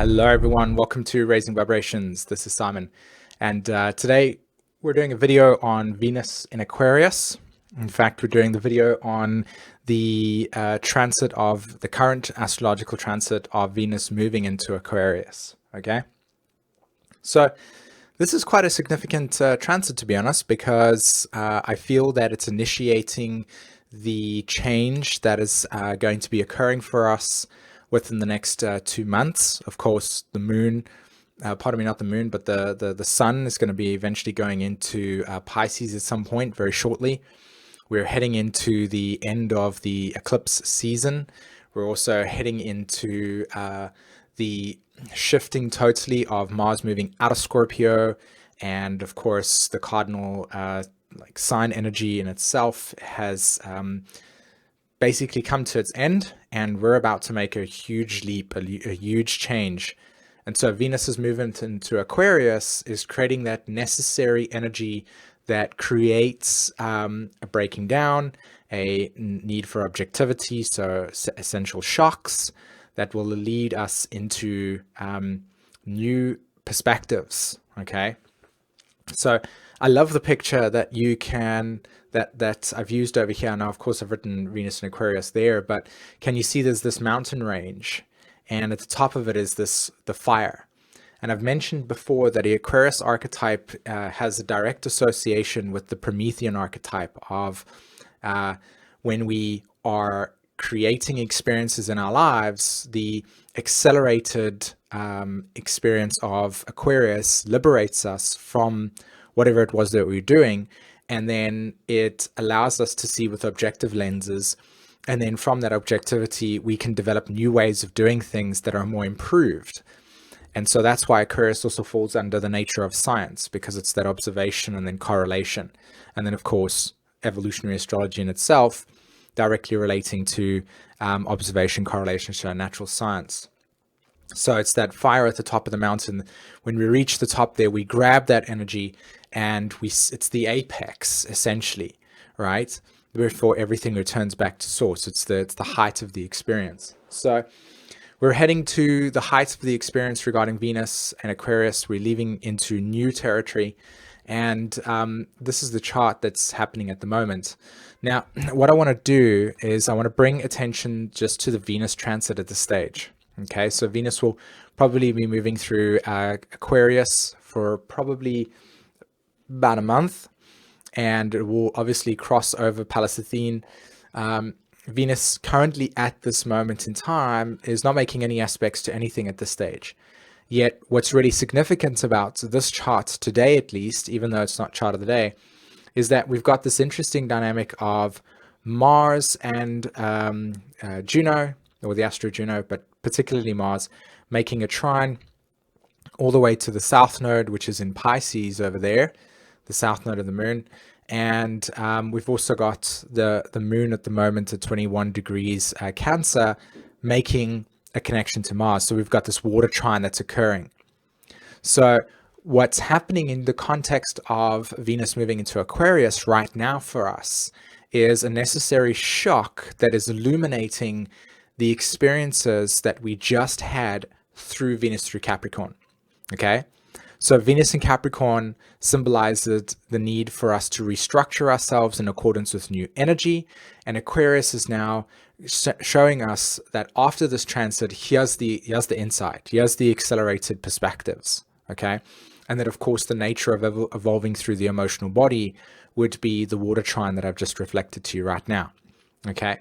Hello everyone, welcome to Raising Vibrations. This is Simon, and today we're doing a video on Venus in Aquarius. In fact, we're doing the video on the transit of the current astrological transit of Venus moving into Aquarius. Okay, so this is quite a significant transit, to be honest, because I feel that it's initiating the change that is going to be occurring for us within the next 2 months. Of course, the moon, pardon me, not the moon, but the sun is going to be eventually going into Pisces at some point very shortly. We're heading into the end of the eclipse season. We're also heading into the shifting totally of Mars moving out of Scorpio, and of course the cardinal sign energy in itself has basically come to its end, and we're about to make a huge leap, a huge change. And so Venus's movement into Aquarius is creating that necessary energy that creates a breaking down, a need for objectivity, so essential shocks that will lead us into new perspectives. Okay, so I love the picture that you can that I've used over here. Now, of course, I've written Venus and Aquarius there, but can you see there's this mountain range, and at the top of it is the fire. And I've mentioned before that the Aquarius archetype has a direct association with the Promethean archetype of when we are creating experiences in our lives, the accelerated experience of Aquarius liberates us from whatever it was that we were doing, and then it allows us to see with objective lenses, and then from that objectivity we can develop new ways of doing things that are more improved. And so that's why Aquarius also falls under the nature of science, because it's that observation and then correlation, and then of course evolutionary astrology in itself directly relating to observation, correlation, to natural science. So it's that fire at the top of the mountain. When we reach the top there, we grab that energy, and it's the apex essentially, right? Before everything returns back to source. It's the height of the experience. So we're heading to the height of the experience regarding Venus and Aquarius. We're leaving into new territory, and this is the chart that's happening at the moment. Now, what I want to do is I want to bring attention just to the Venus transit at this stage. Okay, so Venus will probably be moving through Aquarius for probably about a month, and it will obviously cross over Pallas Athene. Venus currently at this moment in time is not making any aspects to anything at this stage. Yet what's really significant about this chart today, at least, even though it's not chart of the day, is that we've got this interesting dynamic of Mars and Juno, or the astro Juno, but particularly Mars, making a trine all the way to the south node, which is in Pisces over there, the south node of the moon. And we've also got the moon at the moment at 21 degrees Cancer, making a connection to Mars. So we've got this water trine that's occurring. So what's happening in the context of Venus moving into Aquarius right now for us is a necessary shock that is illuminating the experiences that we just had through Venus through Capricorn. Okay, so Venus in Capricorn symbolizes the need for us to restructure ourselves in accordance with new energy, and Aquarius is now showing us that after this transit, here's the insight, here's the accelerated perspectives. Okay, and that of course the nature of evolving through the emotional body would be the water trine that I've just reflected to you right now. Okay.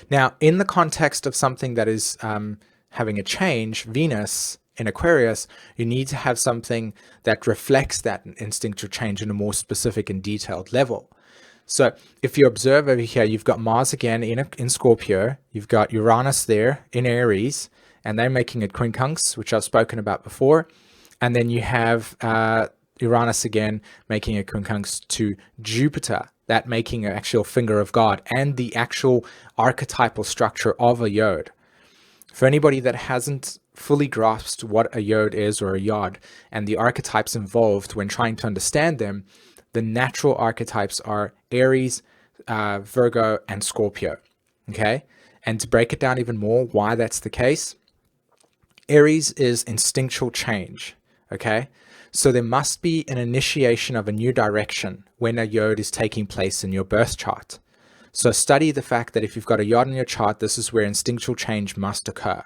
Now, in the context of something that is having a change, Venus in Aquarius, you need to have something that reflects that instinctual change in a more specific and detailed level. So if you observe over here, you've got Mars again in Scorpio, you've got Uranus there in Aries, and they're making a quincunx, which I've spoken about before. And then you have Uranus again making a quincunx to Jupiter, that making an actual finger of God and the actual archetypal structure of a yod. For anybody that hasn't fully grasped what a yod is or a yod and the archetypes involved when trying to understand them, the natural archetypes are Aries, Virgo, and Scorpio. Okay, and to break it down even more, why that's the case, Aries is instinctual change, okay? So there must be an initiation of a new direction when a yod is taking place in your birth chart. So study the fact that if you've got a yod in your chart, this is where instinctual change must occur.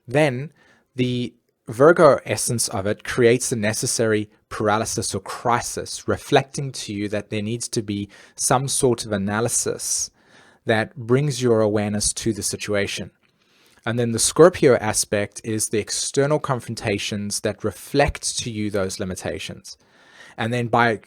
Then the Virgo essence of it creates the necessary paralysis or crisis, reflecting to you that there needs to be some sort of analysis that brings your awareness to the situation. And then the Scorpio aspect is the external confrontations that reflect to you those limitations. And then by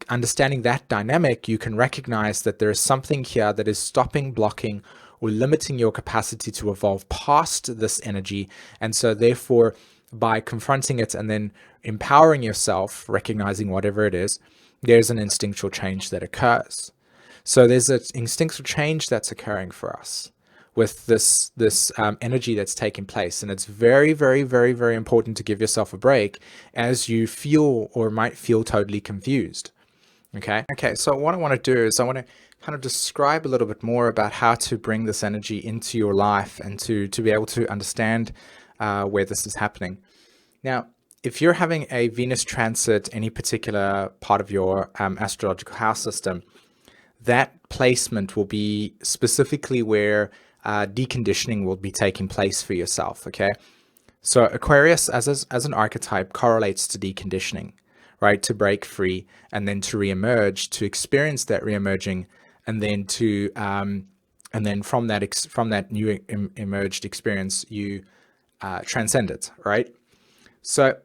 understanding that dynamic, you can recognize that there is something here that is stopping, blocking, or limiting your capacity to evolve past this energy. And so therefore, by confronting it and then empowering yourself, recognizing whatever it is, there's an instinctual change that occurs. So there's an instinctual change that's occurring for us with this energy that's taking place. And it's very, very, very, very important to give yourself a break as you feel or might feel totally confused. Okay, so what I want to do is I want to kind of describe a little bit more about how to bring this energy into your life and to be able to understand where this is happening. Now, if you're having a Venus transit any particular part of your astrological house system, that placement will be specifically where deconditioning will be taking place for yourself, okay? So Aquarius as an archetype correlates to deconditioning, right? To break free and then to reemerge, to experience that reemerging, and then to and then from that new emerged experience, you transcend it, right? So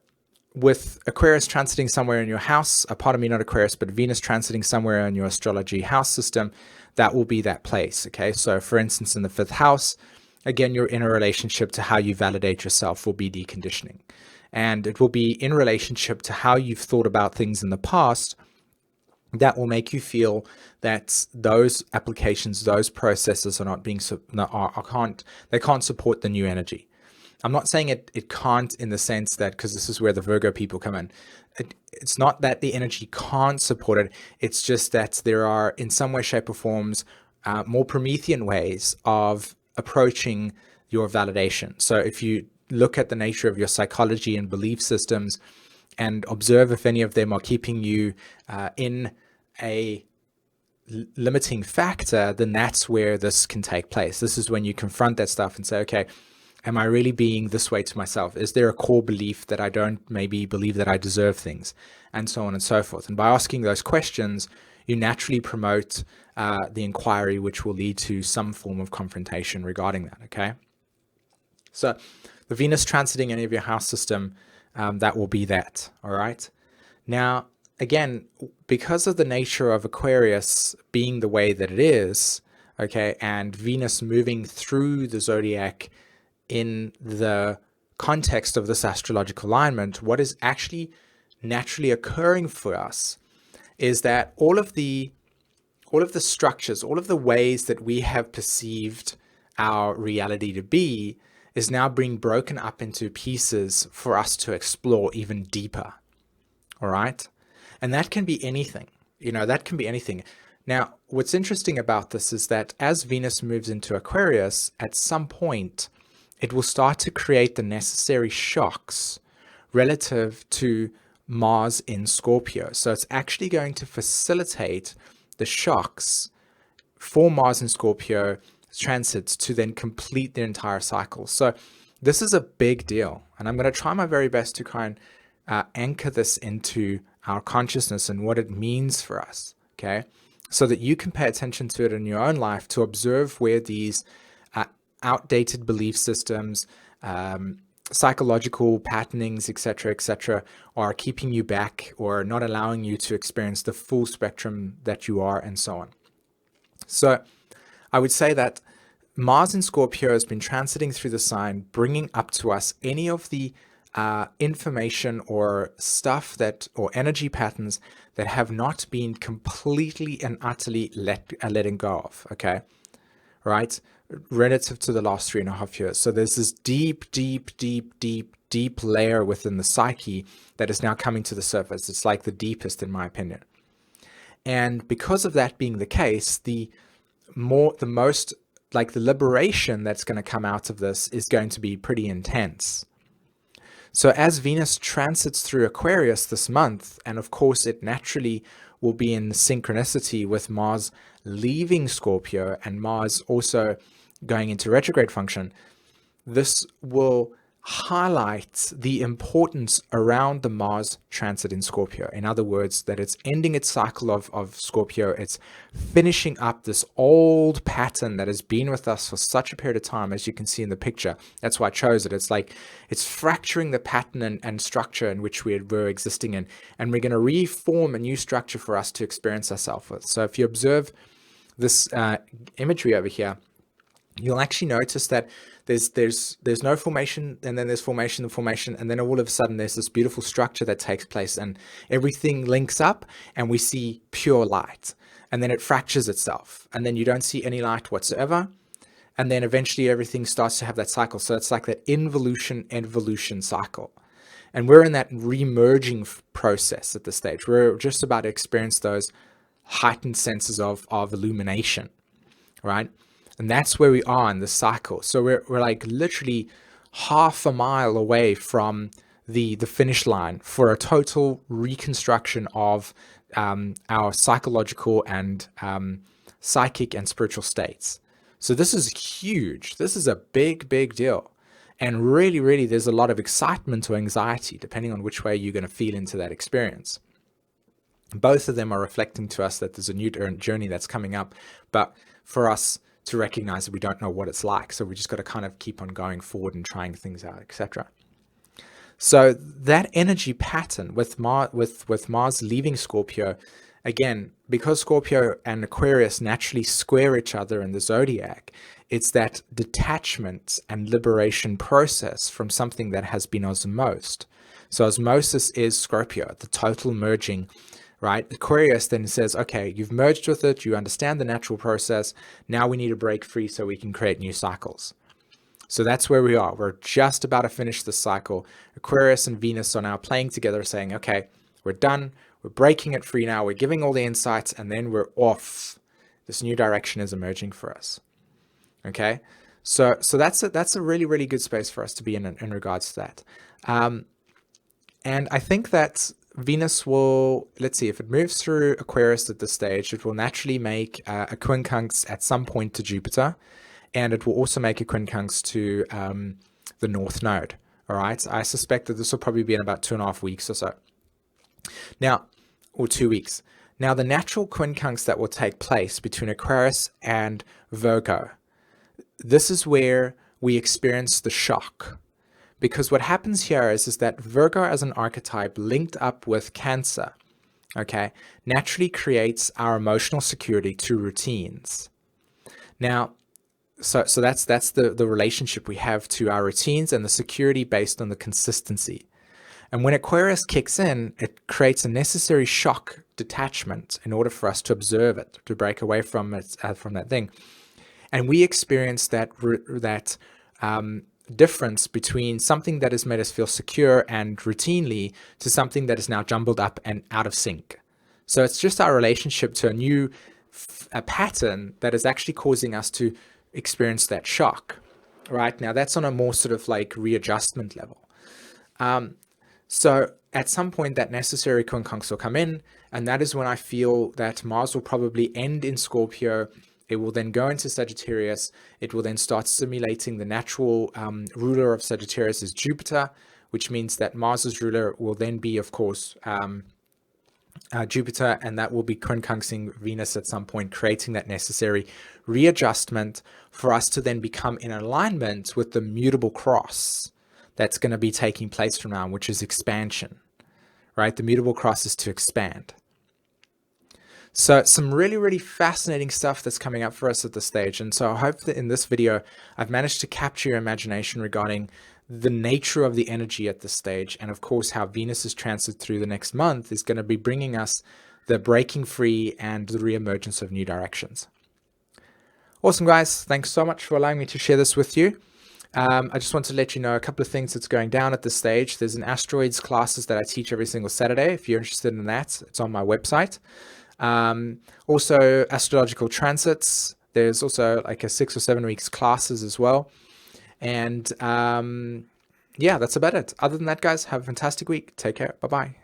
with Aquarius transiting somewhere in your house, pardon me, not Aquarius, but Venus transiting somewhere in your astrology house system, that will be that place, okay? So for instance, in the 5th house, again, your inner relationship to how you validate yourself will be deconditioning. And it will be in relationship to how you've thought about things in the past that will make you feel that those applications, those processes are not being, they can't support the new energy. I'm not saying it can't in the sense that, because this is where the Virgo people come in. It's not that the energy can't support it. It's just that there are, in some way, shape, or forms, more Promethean ways of approaching your validation. So if you look at the nature of your psychology and belief systems and observe if any of them are keeping you in a limiting factor, then that's where this can take place. This is when you confront that stuff and say, okay, am I really being this way to myself? Is there a core belief that I don't maybe believe that I deserve things, and so on and so forth? And by asking those questions, you naturally promote the inquiry, which will lead to some form of confrontation regarding that, okay? So the Venus transiting any of your house system, that will be that, all right? Now, again, because of the nature of Aquarius being the way that it is, okay, and Venus moving through the zodiac in the context of this astrological alignment, what is actually naturally occurring for us is that all of the structures, all of the ways that we have perceived our reality to be is now being broken up into pieces for us to explore even deeper. All right. And that can be anything, that can be anything. Now, what's interesting about this is that as Venus moves into Aquarius, at some point, it will start to create the necessary shocks relative to Mars in Scorpio. So it's actually going to facilitate the shocks for Mars in Scorpio transits to then complete the entire cycle. So this is a big deal. And I'm going to try my very best to kind of anchor this into our consciousness and what it means for us, okay? So that you can pay attention to it in your own life to observe where these outdated belief systems, psychological patternings, etc., are keeping you back or not allowing you to experience the full spectrum that you are, and so on. So I would say that Mars in Scorpio has been transiting through the sign, bringing up to us any of the information or stuff or energy patterns that have not been completely and utterly letting go of, okay? Right? Relative to the last 3.5 years. So there's this deep layer within the psyche that is now coming to the surface. It's like the deepest, in my opinion. And because of that being the case, the most like the liberation that's going to come out of this is going to be pretty intense. So as Venus transits through Aquarius this month, and of course it naturally will be in synchronicity with Mars leaving Scorpio and Mars also going into retrograde function, this will highlight the importance around the Mars transit in Scorpio. In other words, that it's ending its cycle of Scorpio. It's finishing up this old pattern that has been with us for such a period of time, as you can see in the picture. That's why I chose it. It's like it's fracturing the pattern and structure in which we were existing in, and we're going to reform a new structure for us to experience ourselves with. So if you observe this imagery over here, you'll actually notice that there's no formation, and then there's formation and formation, and then all of a sudden there's this beautiful structure that takes place, and everything links up and we see pure light, and then it fractures itself, and then you don't see any light whatsoever, and then eventually everything starts to have that cycle. So it's like that evolution cycle, and we're in that re-merging process at this stage. We're just about to experience those heightened senses of illumination, right? And that's where we are in the cycle. So we're like literally half a mile away from the finish line for a total reconstruction of our psychological and psychic and spiritual states. So this is huge. This is a big, big deal. And really, really, there's a lot of excitement or anxiety, depending on which way you're going to feel into that experience. Both of them are reflecting to us that there's a new journey that's coming up. But for us to recognize that we don't know what it's like, so we just got to kind of keep on going forward and trying things out, etc. So that energy pattern with Mars leaving Scorpio, again, because Scorpio and Aquarius naturally square each other in the zodiac, it's that detachment and liberation process from something that has been osmosed. So osmosis is Scorpio, the total merging, right? Aquarius then says, okay, you've merged with it, you understand the natural process, now we need to break free so we can create new cycles. So that's where we are. We're just about to finish this cycle. Aquarius and Venus are now playing together, saying, okay, we're done, we're breaking it free now, we're giving all the insights, and then we're off. This new direction is emerging for us. Okay, so that's a really, really good space for us to be in regards to that. And I think that Venus will, let's see, if it moves through Aquarius at this stage, it will naturally make a quincunx at some point to Jupiter, and it will also make a quincunx to the North Node. All right, I suspect that this will probably be in about 2.5 weeks or so. Now, or 2 weeks. Now, the natural quincunx that will take place between Aquarius and Virgo, this is where we experience the shock. Because what happens here is that Virgo as an archetype linked up with Cancer, okay, naturally creates our emotional security to routines. Now, so that's the relationship we have to our routines and the security based on the consistency. And when Aquarius kicks in, it creates a necessary shock detachment in order for us to observe it, to break away from it, from that thing. And we experience that difference between something that has made us feel secure and routinely to something that is now jumbled up and out of sync. So it's just our relationship to a pattern that is actually causing us to experience that shock. Right now, that's on a more sort of like readjustment level. So at some point that necessary quincunx will come in, and that is when I feel that Mars will probably end in Scorpio. It will then go into Sagittarius. It will then start simulating the natural ruler of Sagittarius is Jupiter, which means that Mars's ruler will then be, of course, Jupiter, and that will be quincunxing Venus at some point, creating that necessary readjustment for us to then become in alignment with the mutable cross that's going to be taking place from now on, which is expansion, right? The mutable cross is to expand. So some really, really fascinating stuff that's coming up for us at this stage. And so I hope that in this video, I've managed to capture your imagination regarding the nature of the energy at this stage. And of course, how Venus's transit through the next month is going to be bringing us the breaking free and the reemergence of new directions. Awesome, guys. Thanks so much for allowing me to share this with you. I just want to let you know a couple of things that's going down at this stage. There's an asteroids classes that I teach every single Saturday. If you're interested in that, it's on my website. Also astrological transits There's also like a 6 or 7 weeks classes as well. And yeah, that's about it. Other than that, guys, have a fantastic week. Take care. Bye-bye.